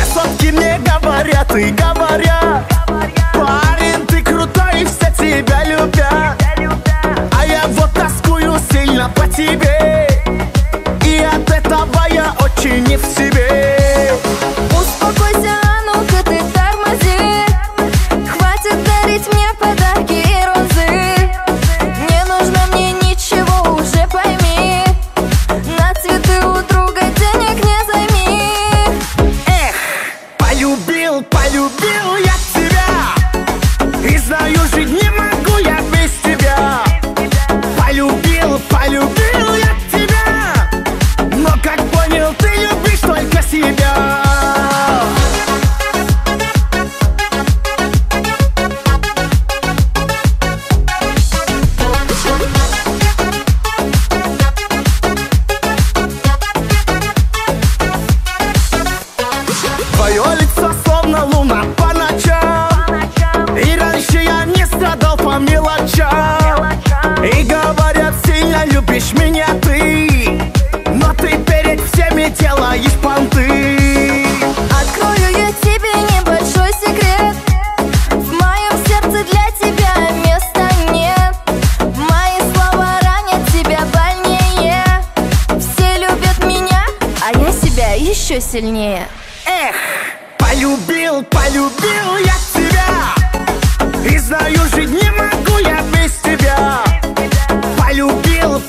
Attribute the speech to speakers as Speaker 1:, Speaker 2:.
Speaker 1: Красотки мне говорят и говорят: парень, ты крутой, и все тебя любят. А я вот тоскую сильно по тебе, и от этого я очень не в себе.
Speaker 2: Успокойся, а ну-ка ты тормози. Хватит дарить мне подарки и розы. Не нужно мне ничего, уже пойми. На цветы у друга денег не займи.
Speaker 1: Эх, полюбил я тебя, и знаю, жить не могу я без тебя. Полюбил я тебя, но как понял, ты любишь только себя. Твое лицо словно луна по ночам, и раньше я не страдал по мелочам. И говорят, сильно любишь меня ты, но ты перед всеми делаешь понты.
Speaker 2: Открою я тебе небольшой секрет: в моем сердце для тебя места нет. Мои слова ранят тебя больнее. Все любят меня, а я себя еще сильнее.
Speaker 1: Эх, полюбил я тебя, и знаю, жить не могу я без тебя. Полюбил